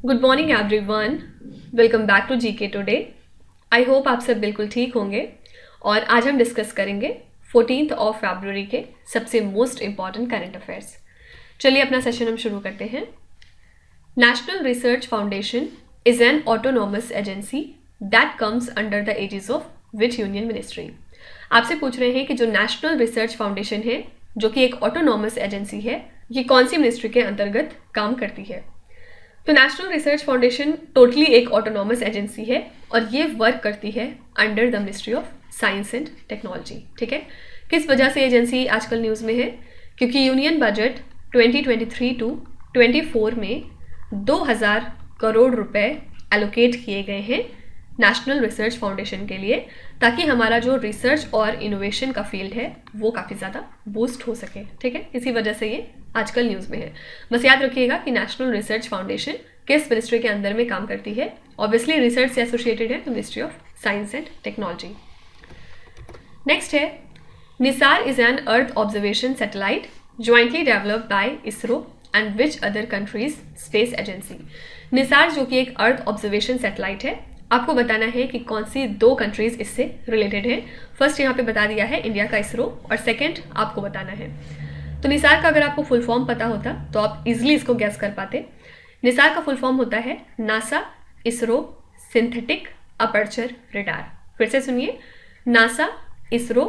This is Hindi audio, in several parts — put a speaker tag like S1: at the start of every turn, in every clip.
S1: Good morning everyone, welcome back to GK today. I hope आप सब बिल्कुल ठीक होंगे और आज हम डिस्कस करेंगे 14th ऑफ फरवरी के सबसे मोस्ट इम्पॉर्टेंट करंट अफेयर्स। चलिए अपना सेशन हम शुरू करते हैं। National research foundation is an autonomous agency that comes under the aegis of which union ministry. आपसे पूछ रहे हैं कि जो नेशनल रिसर्च फाउंडेशन है जो कि एक ऑटोनॉमस एजेंसी है, ये कौन सी मिनिस्ट्री के अंतर्गत काम करती है। तो नेशनल रिसर्च फाउंडेशन टोटली एक ऑटोनॉमस एजेंसी है और ये वर्क करती है under the ministry of science and technology. ठीक है, किस वजह से एजेंसी आजकल न्यूज़ में है? क्योंकि यूनियन बजट 2023 टू 24 में 2000 करोड़ रुपए एलोकेट किए गए हैं नेशनल रिसर्च फाउंडेशन के लिए, ताकि हमारा जो रिसर्च और इनोवेशन का फील्ड है वो काफ़ी ज़्यादा बूस्ट हो सके। ठीक है, इसी वजह से ये आजकल न्यूज़ में है। बस याद रखिएगा कि नेशनल रिसर्च फाउंडेशन किस मिनिस्ट्री के अंदर में काम करती है। ऑब्वियसली रिसर्च से एसोसिएटेड है तो ministry of science and technology. Next है NISAR is an earth observation satellite jointly developed by ISRO and which other countries space agency. NISAR जो कि एक अर्थ ऑब्जर्वेशन सैटेलाइट है, आपको बताना है कि कौन सी दो कंट्रीज इससे रिलेटेड है। फर्स्ट यहाँ पे बता दिया है इंडिया का इसरो, और सेकंड आपको बताना है। तो निसार का अगर आपको फुल फॉर्म पता होता तो आप इजीली इसको गैस कर पाते। निसार का फुल फॉर्म होता है NASA ISRO synthetic aperture radar. फिर से सुनिए, NASA ISRO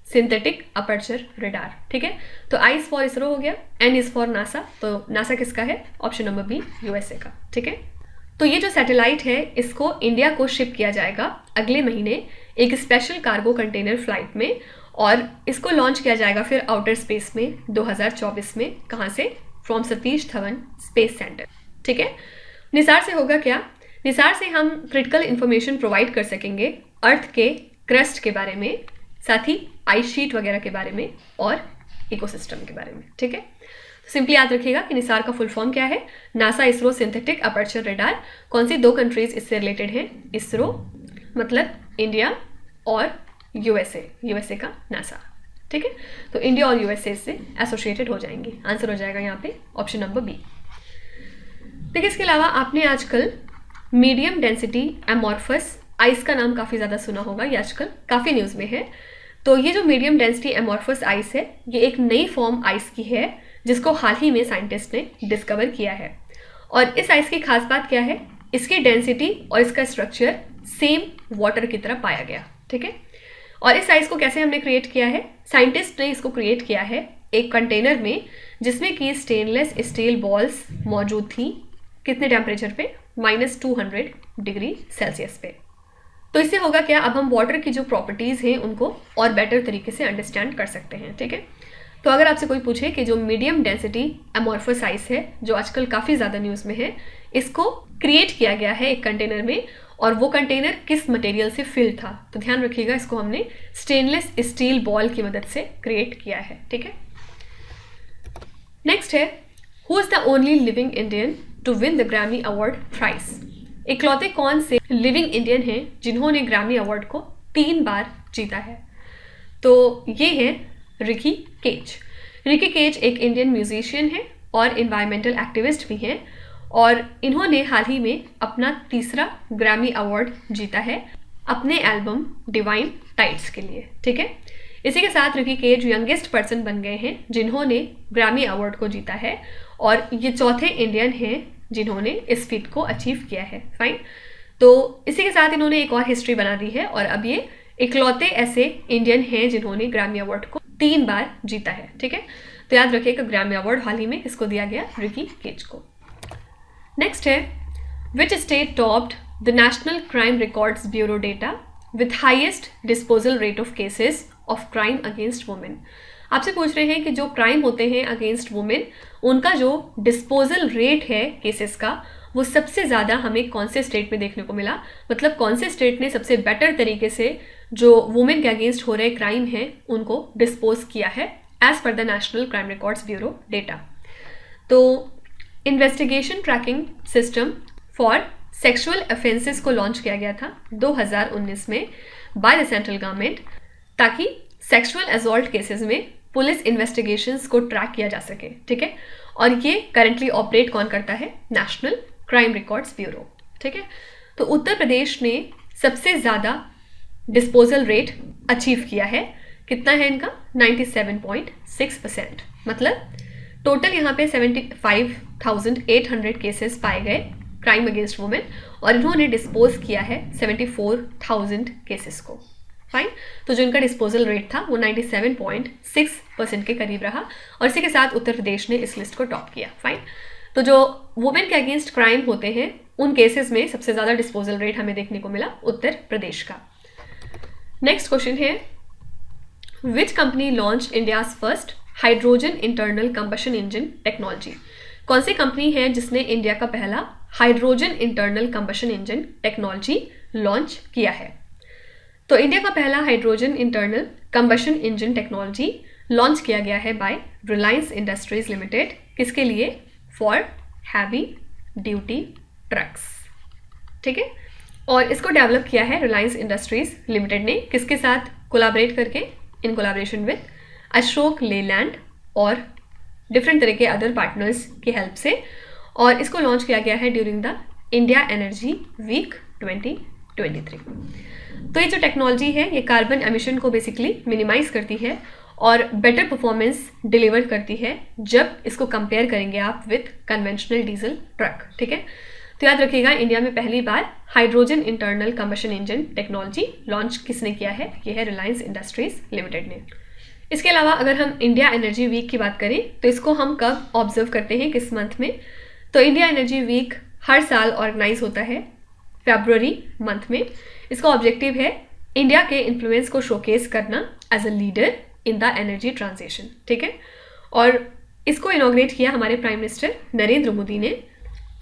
S1: synthetic aperture radar. ठीक है, तो आई इज फॉर इसरो हो गया, एन इज फॉर नासा। तो नासा किसका है? ऑप्शन नंबर बी, यूएसए का। ठीक है, तो ये जो सैटेलाइट है इसको इंडिया को शिप किया जाएगा अगले महीने एक स्पेशल कार्गो कंटेनर फ्लाइट में, और इसको लॉन्च किया जाएगा फिर आउटर स्पेस में 2024 में। कहाँ से? From Satish Dhawan space centre. ठीक है, निसार से होगा क्या? निसार से हम क्रिटिकल इंफॉर्मेशन प्रोवाइड कर सकेंगे अर्थ के क्रस्ट के बारे में, साथ ही आइस शीट वगैरह के बारे में और इकोसिस्टम के बारे में। ठीक है, सिंपली याद रखिएगा कि निसार का फुल फॉर्म क्या है? NASA ISRO synthetic aperture radar. कौन सी दो कंट्रीज इससे रिलेटेड हैं? इसरो मतलब इंडिया और यूएसए का नासा। ठीक है, तो इंडिया और यूएसए से एसोसिएटेड हो जाएंगे। आंसर हो जाएगा यहाँ पे ऑप्शन नंबर बी। देखिए, इसके अलावा आपने आजकल मीडियम डेंसिटी एमॉर्फस आइस का नाम काफ़ी ज़्यादा सुना होगा, ये आजकल काफ़ी न्यूज़ में है। तो ये जो मीडियम डेंसिटी एमॉर्फस आइस है, ये एक नई फॉर्म आइस की है जिसको हाल ही में साइंटिस्ट ने डिस्कवर किया है। और इस आइस की खास बात क्या है? इसकी डेंसिटी और इसका स्ट्रक्चर सेम वाटर की तरह पाया गया। ठीक है, और इस आइस को कैसे हमने क्रिएट किया है? साइंटिस्ट ने इसको क्रिएट किया है एक कंटेनर में जिसमें कि स्टेनलेस स्टील बॉल्स मौजूद थी। कितने टेम्परेचर पे? -200 डिग्री सेल्सियस पे। तो इससे होगा क्या? अब हम वाटर की जो प्रॉपर्टीज़ हैं उनको और बेटर तरीके से अंडरस्टैंड कर सकते हैं। ठीक है, तो अगर आपसे कोई पूछे कि जो मीडियम डेंसिटी एमॉर्फस आइस है जो आजकल काफ़ी ज़्यादा न्यूज़ में है, इसको क्रिएट किया गया है एक कंटेनर में, और वो कंटेनर किस मटेरियल से फिल था? तो ध्यान रखिएगा, इसको हमने स्टेनलेस स्टील बॉल की मदद से क्रिएट किया है। ठीक है, नेक्स्ट है who is the only living Indian to win the Grammy award thrice. इकलौते कौन से लिविंग इंडियन हैं जिन्होंने ग्रैमी अवार्ड को 3 बार जीता है? तो ये है रिकी केज। रिकी केज एक इंडियन म्यूजिशियन है और इन्वायरमेंटल एक्टिविस्ट भी हैं, और इन्होंने हाल ही में अपना 3रा ग्रैमी अवार्ड जीता है अपने एल्बम डिवाइन टाइड्स के लिए। ठीक है, इसी के साथ रिकी केज यंगेस्ट पर्सन बन गए हैं जिन्होंने ग्रैमी अवार्ड को जीता है, और ये चौथे इंडियन हैं जिन्होंने इस फीट को अचीव किया है। फाइन, तो इसी के साथ इन्होंने एक और हिस्ट्री बना दी है, और अब ये इकलौते ऐसे इंडियन हैं जिन्होंने ग्रैमी अवार्ड को 3 बार जीता है। ठीक है, तो याद रखिए कि ग्रैमी अवार्ड हाल ही में इसको दिया गया रिकी केज को। नेक्स्ट है which state topped the national crime records bureau data with highest disposal rate of cases of crime against women. आपसे पूछ रहे हैं कि जो क्राइम होते हैं अगेंस्ट वुमेन, उनका जो डिस्पोजल रेट है केसेस का, वो सबसे ज़्यादा हमें कौन से स्टेट में देखने को मिला? मतलब कौन से स्टेट ने सबसे बेटर तरीके से जो वुमेन के अगेंस्ट हो रहे क्राइम हैं उनको डिस्पोज किया है as per the national crime records bureau data. तो investigation tracking system for sexual offenses को लॉन्च किया गया था 2019 में बाय द सेंट्रल गवर्नमेंट, ताकि सेक्सुअल असॉल्ट केसेस में पुलिस इन्वेस्टिगेशंस को ट्रैक किया जा सके। ठीक है, और ये करंटली ऑपरेट कौन करता है? नेशनल क्राइम रिकॉर्ड्स ब्यूरो, ठीक है। तो उत्तर प्रदेश ने सबसे ज़्यादा डिस्पोजल रेट अचीव किया है। कितना है इनका? 97.6%। मतलब टोटल यहाँ पे 75,800 केसेस पाए गए क्राइम अगेंस्ट वुमेन और इन्होंने डिस्पोज किया है 74,000 केसेस को। फाइन। तो जो इनका डिस्पोजल रेट था वो 97.6% के करीब रहा और इसी के साथ उत्तर प्रदेश ने इस लिस्ट को टॉप किया। फाइन। तो जो वुमेन के अगेंस्ट क्राइम होते हैं उन केसेस में सबसे ज़्यादा डिस्पोजल रेट हमें देखने को मिला उत्तर प्रदेश का। नेक्स्ट क्वेश्चन है, which company launch India's first hydrogen internal combustion engine technology? कौन सी कंपनी है जिसने इंडिया का पहला hydrogen internal combustion engine technology launch किया है? तो इंडिया का पहला hydrogen internal combustion engine technology launch किया गया है बाय रिलायंस इंडस्ट्रीज लिमिटेड। किसके लिए? फॉर हैवी ड्यूटी ट्रक्स, ठीक है। और इसको डेवलप किया है रिलायंस इंडस्ट्रीज लिमिटेड ने किसके साथ कोलैबोरेट करके? In collaboration with Ashok Leyland और डिफरेंट तरह के अदर पार्टनर्स की हेल्प से। और इसको लॉन्च किया गया है during the India energy week 2023। तो ये जो टेक्नोलॉजी है ये कार्बन एमिशन को बेसिकली मिनिमाइज करती है और बेटर परफॉर्मेंस डिलीवर करती है जब इसको कंपेयर करेंगे आप विथ कन्वेंशनल डीजल ट्रक, ठीक है। तो याद रखिएगा, इंडिया में पहली बार hydrogen internal combustion engine technology launch किसने किया है? ये है रिलायंस इंडस्ट्रीज लिमिटेड ने। इसके अलावा अगर हम इंडिया एनर्जी वीक की बात करें तो इसको हम कब ऑब्जर्व करते हैं, किस मंथ में? तो इंडिया एनर्जी वीक हर साल ऑर्गेनाइज होता है फरवरी मंथ में। इसका ऑब्जेक्टिव है इंडिया के इन्फ्लुएंस को शोकेस करना as a leader in the energy transition, ठीक है। और इसको इनॉग्रेट किया हमारे प्राइम मिनिस्टर नरेंद्र मोदी ने।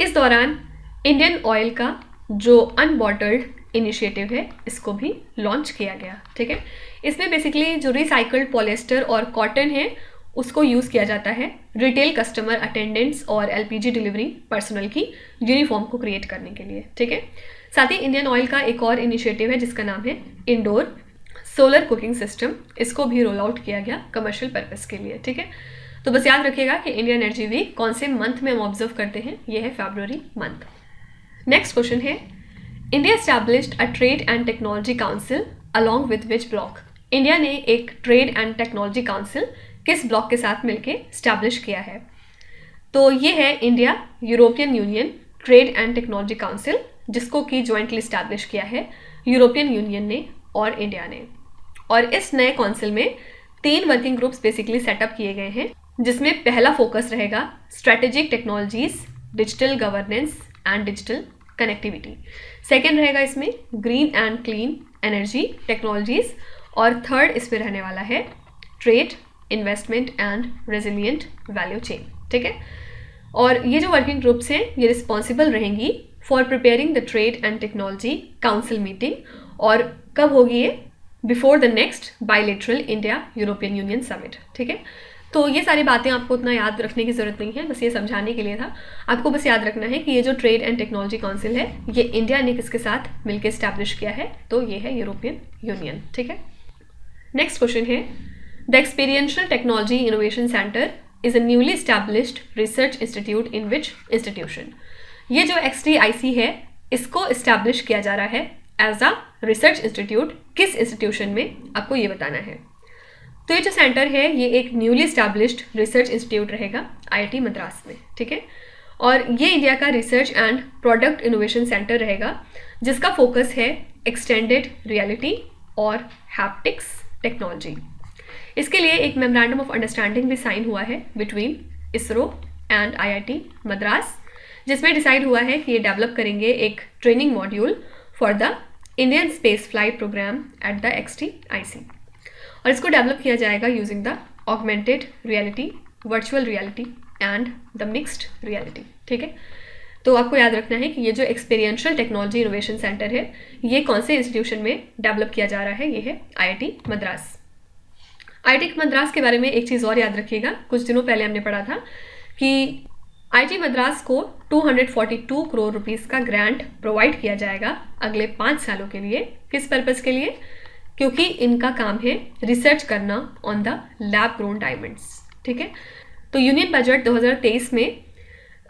S1: इस दौरान इंडियन ऑयल का जो अनबॉटल्ड इनिशिएटिव है इसको भी लॉन्च किया गया, ठीक है। इसमें बेसिकली जो रिसाइकल्ड पॉलिएस्टर और कॉटन है उसको यूज़ किया जाता है रिटेल कस्टमर अटेंडेंट्स और एलपीजी डिलीवरी पर्सनल की यूनिफॉर्म को क्रिएट करने के लिए, ठीक है। साथ ही इंडियन ऑयल का एक और इनिशिएटिव है जिसका नाम है इंडोर सोलर कुकिंग सिस्टम। इसको भी रोल आउट किया गया कमर्शियल पर्पस के लिए, ठीक है। तो बस याद रखिएगा कि इंडिया एनर्जी वीक कौन से मंथ में हम ऑब्जर्व करते हैं, ये है फरवरी मंथ। नेक्स्ट क्वेश्चन है, India established a trade and technology council along with which block? India ने एक ट्रेड एंड टेक्नोलॉजी काउंसिल किस ब्लॉक के साथ मिलकर स्टैब्लिश किया है? तो ये है India European union trade and technology council, जिसको कि ज्वाइंटली स्टैब्लिश किया है यूरोपियन यूनियन ने और इंडिया ने। और इस नए काउंसिल में 3 वर्किंग ग्रुप्स बेसिकली सेटअप किए गए हैं, जिसमें पहला फोकस रहेगा strategic technologies, digital governance and digital connectivity. Second रहेगा इसमें green and clean energy technologies और थर्ड इसमें रहने वाला है trade, investment and resilient value chain, ठीक है। और ये जो वर्किंग ग्रुप्स हैं ये रिस्पॉन्सिबल रहेंगी for preparing the trade and technology council meeting. और कब होगी ये? Before the next bilateral India European union summit, ठीक है। तो ये सारी बातें आपको उतना याद रखने की ज़रूरत नहीं है, बस ये समझाने के लिए था। आपको बस याद रखना है कि ये जो ट्रेड एंड टेक्नोलॉजी काउंसिल है ये इंडिया ने किसके साथ मिलकर स्टैब्लिश किया है? तो ये है यूरोपियन यूनियन, ठीक है। नेक्स्ट क्वेश्चन है, the experiential technology innovation centre is a newly established research institute in which institution? ये जो XTIC है इसको इस्टेब्लिश किया जा रहा है एज अ रिसर्च इंस्टीट्यूट, किस इंस्टीट्यूशन में? आपको ये बताना है। तो ये जो सेंटर है ये एक न्यूली एस्टैब्लिश्ड रिसर्च इंस्टीट्यूट रहेगा IIT मद्रास में, ठीक है। और ये इंडिया का research and product innovation centre रहेगा जिसका फोकस है एक्सटेंडेड रियलिटी और हैप्टिक्स टेक्नोलॉजी। इसके लिए एक मेमोरेंडम ऑफ अंडरस्टैंडिंग भी साइन हुआ है between ISRO and IIT Madras, जिसमें डिसाइड हुआ है कि ये डेवलप करेंगे एक training module for the Indian space flight programme at the XTIC। और इसको डेवलप किया जाएगा using the augmented reality, virtual reality and the mixed reality, ठीक है। तो आपको याद रखना है कि ये जो एक्सपीरियंशियल टेक्नोलॉजी इनोवेशन सेंटर है ये कौन से इंस्टीट्यूशन में डेवलप किया जा रहा है? ये है IIT मद्रास। IIT मद्रास के बारे में एक चीज़ और याद रखिएगा, कुछ दिनों पहले हमने पढ़ा था कि IIT मद्रास को 242 करोड़ रुपीस का ग्रांट प्रोवाइड किया जाएगा अगले 5 सालों के लिए। किस पर्पज़ के लिए? क्योंकि इनका काम है रिसर्च करना on the lab grown diamonds, ठीक है। तो यूनियन बजट 2023 में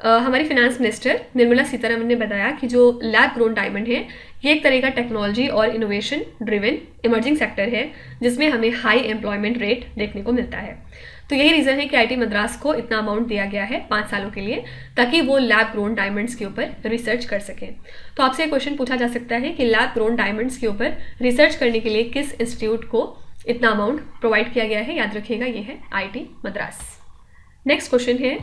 S1: हमारी फाइनेंस मिनिस्टर निर्मला सीतारमन ने बताया कि जो लैब ग्रोन डायमंड है ये एक तरह का टेक्नोलॉजी और इनोवेशन ड्रिवन इमर्जिंग सेक्टर है जिसमें हमें हाई एम्प्लॉयमेंट रेट देखने को मिलता है। तो यही रीज़न है कि आईटी मद्रास को इतना अमाउंट दिया गया है 5 सालों के लिए ताकि वो लैब ग्रोन डायमंड्स के ऊपर रिसर्च कर सकें। तो आपसे एक क्वेश्चन पूछा जा सकता है कि लैब ग्रोन डायमंड्स के ऊपर रिसर्च करने के लिए किस इंस्टीट्यूट को इतना अमाउंट प्रोवाइड किया गया है। याद रखिएगा ये है आईटी मद्रास। नेक्स्ट क्वेश्चन है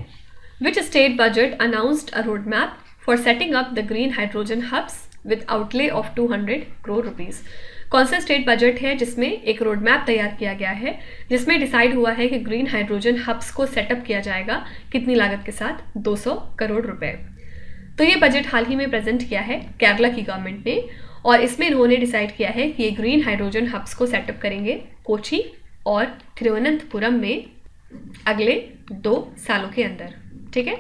S1: which state budget announced a road map for setting up the green hydrogen hubs with outlay of 200 crore rupees. कौन सा स्टेट बजट है जिसमें एक रोड मैप तैयार किया गया है जिसमें डिसाइड हुआ है कि ग्रीन हाइड्रोजन हब्स को सेटअप किया जाएगा कितनी लागत के साथ 200 करोड़ रुपए। तो ये बजट हाल ही में प्रेजेंट किया है केरला की गवर्नमेंट ने और इसमें इन्होंने डिसाइड किया है कि ये ग्रीन हाइड्रोजन हब्स को सेटअप करेंगे कोची और तिरुवनंतपुरम में अगले 2 सालों के अंदर। ठीक है,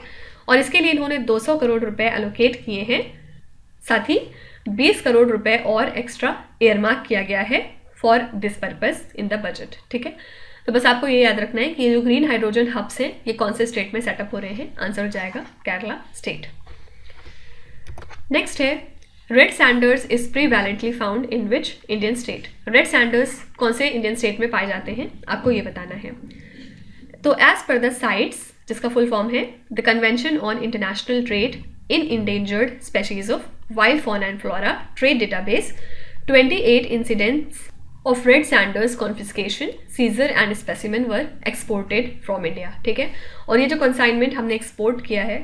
S1: और इसके लिए इन्होंने 200 करोड़ रुपए एलोकेट किए हैं, साथ ही 20 करोड़ रुपए और एक्स्ट्रा एयरमार्क किया गया है for this purpose in the budget. ठीक है, तो बस आपको ये याद रखना है कि ये जो ग्रीन हाइड्रोजन हब्स हैं ये कौन से स्टेट में सेटअप हो रहे हैं। आंसर हो जाएगा केरला स्टेट। नेक्स्ट है red sanders is prevalently found in which Indian state. Red sanders कौन से इंडियन स्टेट में पाए जाते हैं आपको ये बताना है। तो एज पर द साइट्स, जिसका फुल फॉर्म है the convention on international trade in endangered species of wild fauna and flora trade database, 28 incidents of red sanders confiscation, seizure and specimen were exported from India। ठीक है, और ये जो कंसाइनमेंट हमने एक्सपोर्ट किया है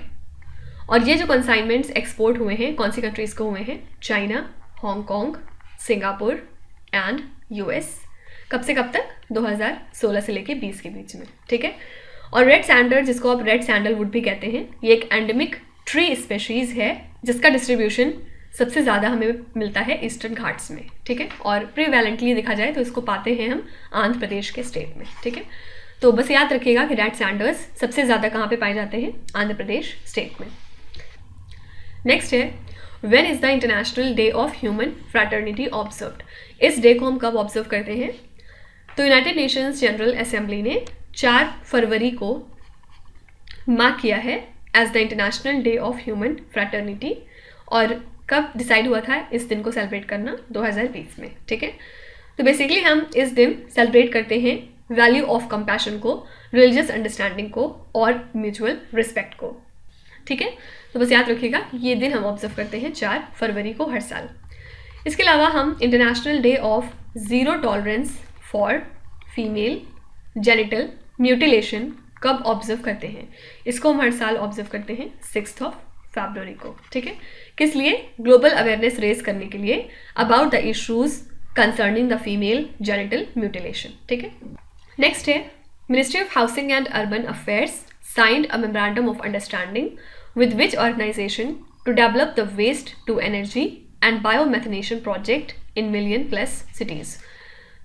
S1: और ये जो कंसाइनमेंट्स एक्सपोर्ट हुए हैं कौन सी कंट्रीज को हुए हैं, China, Hong Kong, Singapore and US. कब से कब तक, 2016 से लेके 20 के बीच में। ठीक है, और रेड सैंडर जिसको आप रेड सैंडलवुड भी कहते हैं ये एक एंडेमिक ट्री स्पेशीज़ है जिसका डिस्ट्रीब्यूशन सबसे ज़्यादा हमें मिलता है ईस्टर्न घाट्स में। ठीक है, और प्रीवैलेंटली देखा जाए तो इसको पाते हैं हम आंध्र प्रदेश के स्टेट में। ठीक है, तो बस याद रखिएगा कि रेड सैंडर्स सबसे ज़्यादा कहाँ पे पाए जाते हैं, आंध्र प्रदेश स्टेट में। नेक्स्ट है when is the international day of human fraternity observed. इस डे को हम कब ऑब्जर्व करते हैं, तो यूनाइटेड नेशंस जनरल असेंबली ने 4 फरवरी को मार्क किया है as the international day of human fraternity. और कब डिसाइड हुआ था इस दिन को सेलिब्रेट करना, 2020 में। ठीक है, तो बेसिकली हम इस दिन सेलिब्रेट करते हैं वैल्यू ऑफ कंपैशन को, रिलीजियस अंडरस्टैंडिंग को और म्यूचुअल रिस्पेक्ट को। ठीक है, तो बस याद रखिएगा ये दिन हम ऑब्जर्व करते हैं 4 फरवरी को हर साल। इसके अलावा हम international day of zero tolerance for female genital mutilation कब ऑब्जर्व करते हैं, इसको हम हर साल ऑब्जर्व करते हैं 6 फरवरी को। ठीक है, किस लिए, ग्लोबल अवेयरनेस रेज करने के लिए about the issues concerning the female genital mutilation. ठीक है, नेक्स्ट है ministry of housing and urban affairs signed a memorandum of understanding with which organization to develop the waste to energy and biomethanation project in $1,000,000+ cities.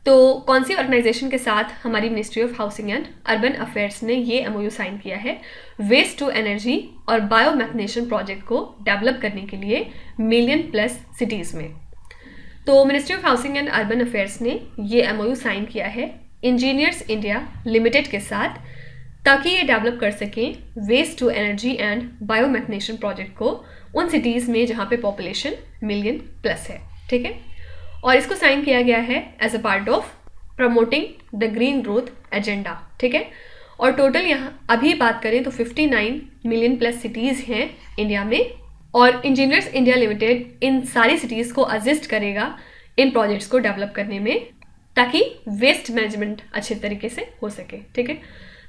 S1: तो कौन सी ऑर्गेनाइजेशन के साथ हमारी ministry of housing and urban affairs ने ये एमओयू साइन किया है वेस्ट टू एनर्जी और बायोमेथनेशन प्रोजेक्ट को डेवलप करने के लिए $1,000,000+ सिटीज़ में। तो ministry of housing and urban affairs ने ये एमओयू साइन किया है इंजीनियर्स इंडिया लिमिटेड के साथ ताकि ये डेवलप कर सकें waste to energy and biomethanation project को उन सिटीज़ में जहाँ पे पॉपुलेशन 1,000,000+ है। ठीक है, और इसको साइन किया गया है as a part of promoting the green growth agenda. ठीक है, और टोटल यहाँ अभी बात करें तो 59 मिलियन+ सिटीज़ हैं इंडिया में और इंजीनियर्स इंडिया लिमिटेड इन सारी सिटीज़ को असिस्ट करेगा इन प्रोजेक्ट्स को डेवलप करने में ताकि वेस्ट मैनेजमेंट अच्छे तरीके से हो सके। ठीक है,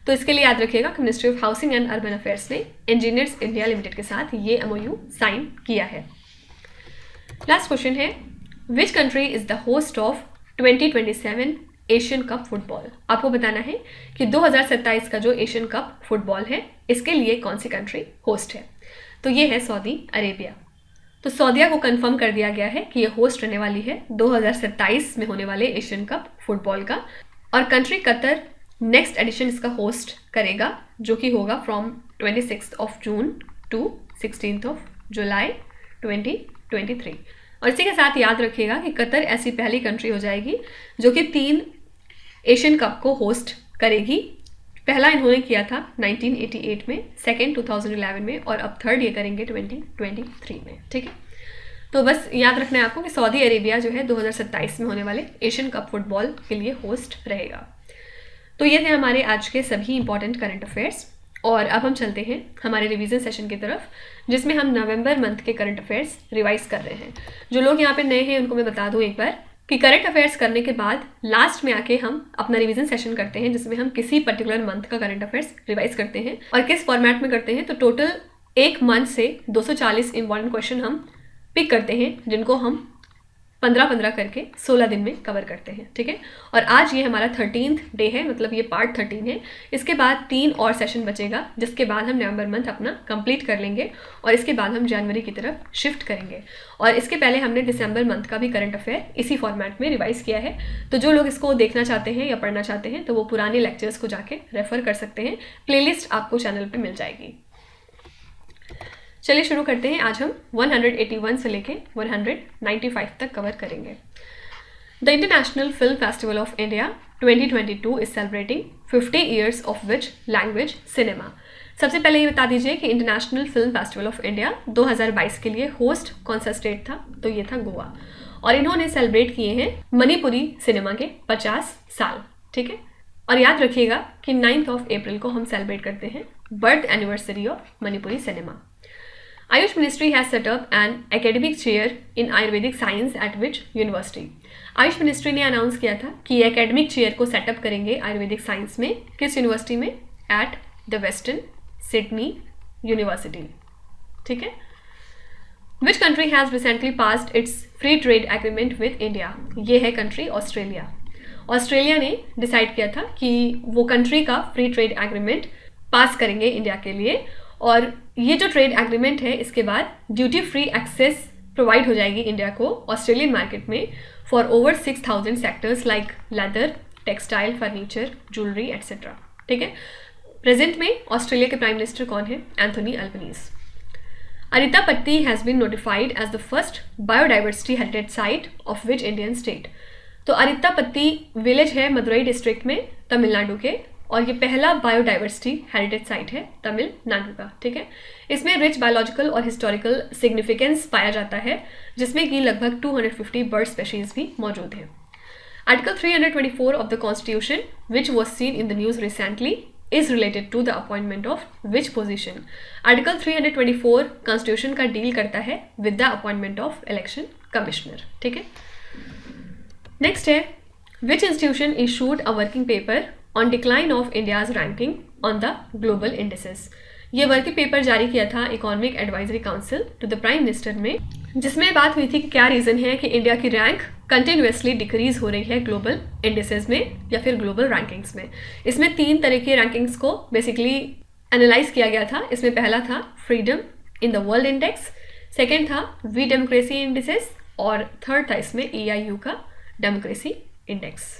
S1: तो इसके लिए याद रखिएगा कि ministry of housing and urban affairs ने इंजीनियर्स इंडिया लिमिटेड के साथ ये एमओयू साइन किया है। लास्ट क्वेश्चन है which country is the host of 2027 Asian cup football. आपको बताना है कि 2027 का जो एशियन कप फुटबॉल है इसके लिए कौन सी कंट्री होस्ट है। तो ये है सऊदी अरेबिया। तो सऊदीया को कंफर्म कर दिया गया है कि ये होस्ट रहने वाली है 2027 में होने वाले एशियन कप फुटबॉल का, और कंट्री कतर नेक्स्ट एडिशन इसका होस्ट करेगा जो कि होगा फ्रॉम 26 जून टू 16 जुलाई 2023। और इसी के साथ याद रखिएगा कि कतर ऐसी पहली कंट्री हो जाएगी जो कि 3 एशियन कप को होस्ट करेगी पहला इन्होंने किया था 1988 में, सेकेंड 2011 में और अब थर्ड ये करेंगे 2023 में। ठीक है, तो बस याद रखना है आपको कि सऊदी अरेबिया जो है 2027 में होने वाले एशियन कप फुटबॉल के लिए होस्ट रहेगा। तो ये थे हमारे आज के सभी इंपॉर्टेंट करंट अफेयर्स, और अब हम चलते हैं हमारे रिवीजन सेशन की तरफ, जिसमें हम नवंबर मंथ के करंट अफेयर्स रिवाइज कर रहे हैं। जो लोग यहाँ पे नए हैं उनको मैं बता दूँ एक बार कि करंट अफेयर्स करने के बाद लास्ट में आके हम अपना रिवीजन सेशन करते हैं, जिसमें हम किसी पर्टिकुलर मंथ का करंट अफेयर्स रिवाइज करते हैं। और किस फॉर्मेट में करते हैं, तो टोटल एक मंथ से 240 इंपॉर्टेंट क्वेश्चन हम पिक करते हैं, जिनको हम 15-15 करके 16 दिन में कवर करते हैं। ठीक है, और आज ये हमारा 13th डे है, मतलब ये पार्ट 13 है। इसके बाद 3 और सेशन बचेगा, जिसके बाद हम नवंबर मंथ अपना कंप्लीट कर लेंगे और इसके बाद हम जनवरी की तरफ शिफ्ट करेंगे। और इसके पहले हमने दिसंबर मंथ का भी करंट अफेयर इसी फॉर्मेट में रिवाइज किया है। तो जो लोग इसको देखना चाहते हैं या पढ़ना चाहते हैं तो वो पुराने लेक्चर्स को जाके रेफर कर सकते हैं, प्लेलिस्ट आपको चैनल पर मिल जाएगी। चलिए शुरू करते हैं। आज हम 181 से लेके 195 तक कवर करेंगे। The international film festival of India 2022 is celebrating 50 years of which language cinema. सबसे पहले ये बता दीजिए कि international film festival of India 2022 के लिए होस्ट कौन सा स्टेट था, तो ये था गोवा, और इन्होंने सेलिब्रेट किए हैं मणिपुरी सिनेमा के 50 साल। ठीक है, और याद रखिएगा कि 9 अप्रैल को हम सेलिब्रेट करते हैं birth anniversary of Manipuri cinema. Ayush Ministry has set up an academic chair in Ayurvedic science at which university? Ayush ministry ने अनाउंस किया था कि एकेडमिक चेयर को सेटअप करेंगे आयुर्वेदिक साइंस में, किस यूनिवर्सिटी में, at the western Sydney university. ठीक है, which country has recently passed it's free trade agreement with India? ये है कंट्री ऑस्ट्रेलिया। ऑस्ट्रेलिया ने डिसाइड किया था कि वो कंट्री का फ्री ट्रेड एग्रीमेंट पास करेंगे इंडिया के लिए, और ये जो ट्रेड एग्रीमेंट है इसके बाद ड्यूटी फ्री एक्सेस प्रोवाइड हो जाएगी इंडिया को ऑस्ट्रेलियन मार्केट में for over 6000 sectors like leather, textile, furniture, jewellery etcetera. ठीक है, प्रेजेंट में ऑस्ट्रेलिया के प्राइम मिनिस्टर कौन है? Anthony Albanese. Arittapatti has been notified as the first biodiversity heritage site of which Indian state? तो अरितापत्ती विलेज है मदुरई डिस्ट्रिक्ट में, तमिलनाडु के, और ये पहला बायोडाइवर्सिटी हेरिटेज साइट है तमिलनाडु का। ठीक है, इसमें रिच बायोलॉजिकल और हिस्टोरिकल सिग्निफिकेंस पाया जाता है, जिसमें कि लगभग 250 बर्ड स्पेशीज भी मौजूद हैं। Article 324 of the constitution which was seen in the news recently is related to the appointment of which position? Article 324 constitution का डील करता है with the appointment of election commissioner. ठीक है, नेक्स्ट है which institution issued a working paper on decline of India's ranking on the global indices? ये वर्किंग पेपर जारी किया था economic advisory council to the prime minister में, जिसमें बात हुई थी कि क्या रीज़न है कि इंडिया की रैंक कंटिन्यूसली डिक्रीज हो रही है ग्लोबल इंडिसेस में या फिर ग्लोबल रैंकिंग्स में। इसमें 3 तरह की रैंकिंग्स को बेसिकली एनालाइज किया गया था। इसमें पहला था freedom in the world index, second था वी डेमोक्रेसी इंडिसेस, और थर्ड था इसमें EIU का democracy index.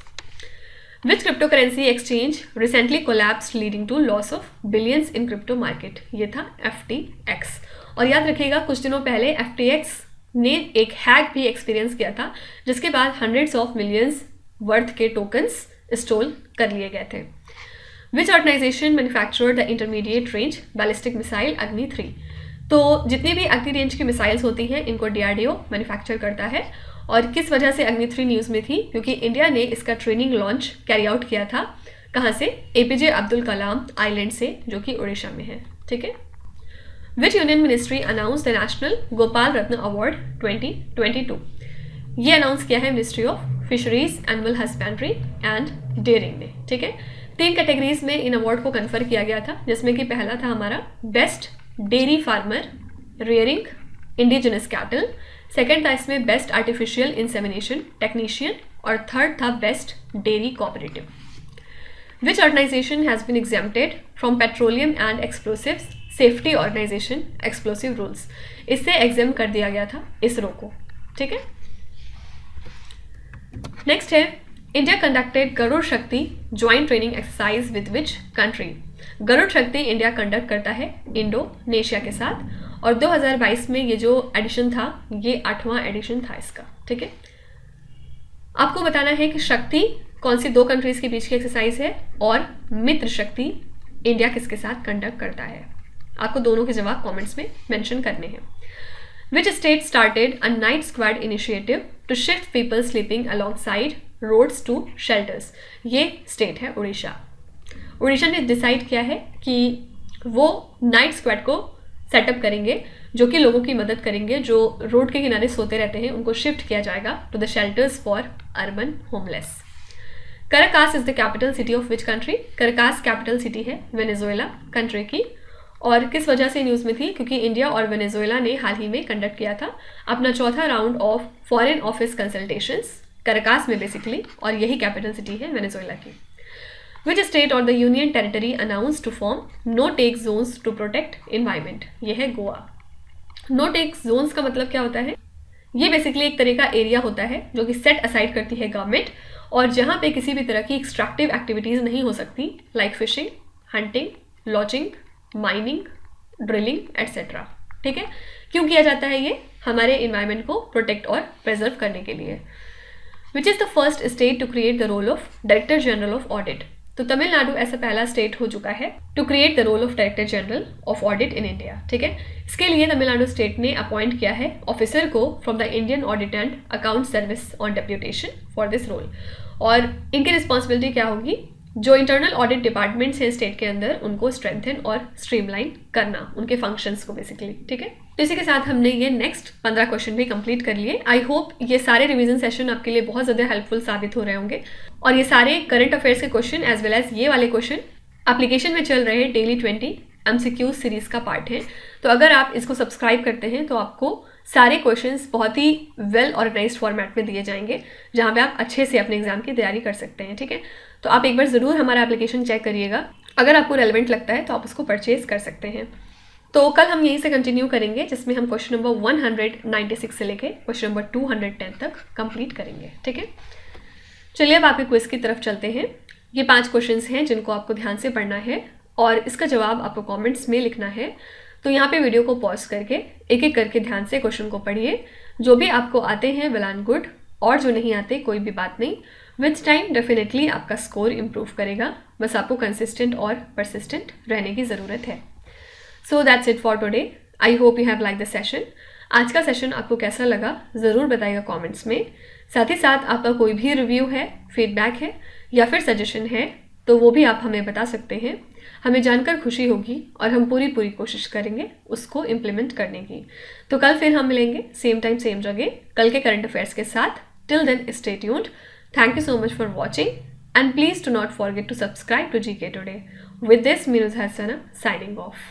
S1: Which cryptocurrency exchange recently collapsed leading to loss of billions in crypto market? ये था FTX। और याद रखिएगा कुछ दिनों पहले FTX ने एक हैक भी एक्सपीरियंस किया था, जिसके बाद hundreds of millions वर्थ के टोकन्स स्टोल कर लिए गए थे। Which organization manufactured the intermediate range ballistic missile Agni 3? तो जितनी भी अग्नि रेंज की मिसाइल्स होती हैं इनको DRDO मैन्युफैक्चर करता है, और किस वजह से अग्नि 3 न्यूज़ में थी? क्योंकि इंडिया ने इसका ट्रेनिंग लॉन्च कैरी आउट किया था। कहाँ से? APJ अब्दुल कलाम आइलैंड से, जो कि उड़ीसा में है। ठीक है, which union ministry announce the national Gopal Ratna award 2022? ये अनाउंस किया है ministry of fisheries, animal husbandry and dairying ने। ठीक है, 3 कैटेगरीज में इन अवार्ड को कन्फर किया गया था, जिसमें कि पहला था हमारा best dairy farmer rearing indigenous cattle, second था इसमें बेस्ट आर्टिफिशियल इंसेमिनेशन टेक्नीशियन, और थर्ड था best dairy cooperative. Which organisation has been exempted from petroleum and explosives safety organisation explosive rules? इससे एग्जाम कर दिया गया था इसरो को। ठीक है, नेक्स्ट है India conducted Garuda Shakti joint training exercise with which country? Garuda Shakti India conduct करता है इंडोनेशिया के साथ, और 2022 में ये जो एडिशन था ये 8वां एडिशन था इसका। ठीक है, आपको बताना है कि शक्ति कौन सी 2 कंट्रीज के बीच की एक्सरसाइज है, और मित्र शक्ति इंडिया किसके साथ कंडक्ट करता है। आपको दोनों के जवाब कमेंट्स में मेंशन करने हैं। Which state started a night squad initiative to shift people sleeping alongside roads to shelters? ये स्टेट है उड़ीसा। उड़ीसा ने डिसाइड किया है कि वो नाइट स्क्वाड को सेटअप करेंगे जो कि लोगों की मदद करेंगे जो रोड के किनारे सोते रहते हैं, उनको शिफ्ट किया जाएगा to the shelters for urban homeless. Caracas is the capital city of which country? Caracas capital city है वेनेजुएला कंट्री की। और किस वजह से न्यूज़ में थी? क्योंकि इंडिया और वेनेजुएला ने हाल ही में कंडक्ट किया था अपना चौथा round of foreign office consultations Caracas में बेसिकली, और यही कैपिटल सिटी है वेनेजुएला की। Which state or the union territory announced to form no-take zones to protect environment? ये है गोवा। No-take zones का मतलब क्या होता है? ये बेसिकली एक तरह का एरिया होता है जो कि सेट असाइड करती है गवर्नमेंट, और जहाँ पे किसी भी तरह की एक्सट्रैक्टिव एक्टिविटीज़ नहीं हो सकती, like fishing, hunting, lodging, mining, drilling etcetera. ठीक है, क्यों किया जाता है ये? हमारे इन्वायरमेंट को प्रोटेक्ट और प्रिजर्व करने के लिए। Which is the first state to create the role of director general of audit? तो तमिलनाडु ऐसा पहला स्टेट हो चुका है to create the role of director general of audit in India. ठीक है, इसके लिए तमिलनाडु स्टेट ने अपॉइंट किया है ऑफिसर को from the Indian audit and account service on deputation for this role. और इनकी रिस्पॉन्सिबिलिटी क्या होगी? जो इंटरनल ऑडिट डिपार्टमेंट्स हैं स्टेट के अंदर, उनको स्ट्रेंथन और स्ट्रीमलाइन करना, उनके फंक्शंस को बेसिकली। ठीक है, तो इसी के साथ हमने ये नेक्स्ट 15 क्वेश्चन भी कंप्लीट कर लिए। आई होप ये सारे रिवीजन सेशन आपके लिए बहुत ज़्यादा हेल्पफुल साबित हो रहे होंगे, और ये सारे करंट अफेयर्स के क्वेश्चन एज वेल एज ये वाले क्वेश्चन एप्लीकेशन में चल रहे डेली 20 MCQ सीरीज़ का पार्ट है। तो अगर आप इसको सब्सक्राइब करते हैं तो आपको सारे क्वेश्चंस बहुत ही वेल ऑर्गेनाइज्ड फॉर्मेट में दिए जाएंगे, जहाँ पे आप अच्छे से अपने एग्जाम की तैयारी कर सकते हैं। ठीक है, तो आप एक बार ज़रूर हमारा एप्लीकेशन चेक करिएगा। अगर आपको रेलेवेंट लगता है तो आप उसको परचेज कर सकते हैं। तो कल हम यहीं से कंटिन्यू करेंगे, जिसमें हम क्वेश्चन नंबर 196 से लेके क्वेश्चन नंबर 210 तक कंप्लीट करेंगे। ठीक है, चलिए अब आपके क्विज की तरफ चलते हैं। ये 5 क्वेश्चंस हैं जिनको आपको ध्यान से पढ़ना है और इसका जवाब आपको कमेंट्स में लिखना है। तो यहाँ पे वीडियो को पॉज करके एक एक करके ध्यान से क्वेश्चन को पढ़िए। जो भी आपको आते हैं वेल एंड गुड, और जो नहीं आते कोई भी बात नहीं। विथ टाइम डेफिनेटली आपका स्कोर इम्प्रूव करेगा, बस आपको कंसिस्टेंट और परसिस्टेंट रहने की ज़रूरत है। So that's it for today. I hope you have like the session. आज का सेशन आपको कैसा लगा ज़रूर बताइएगा कमेंट्स में। साथ ही साथ आपका कोई भी रिव्यू है, फीडबैक है या फिर सजेशन है तो वो भी आप हमें बता सकते हैं। हमें जानकर खुशी होगी और हम पूरी कोशिश करेंगे उसको इम्प्लीमेंट करने की। तो कल फिर हम मिलेंगे सेम टाइम सेम जगह कल के करंट अफेयर्स के साथ। Till then stay tuned. Thank you so much for watching, and please do not forget to subscribe to GK Today. With this, Minuz Hassana signing off.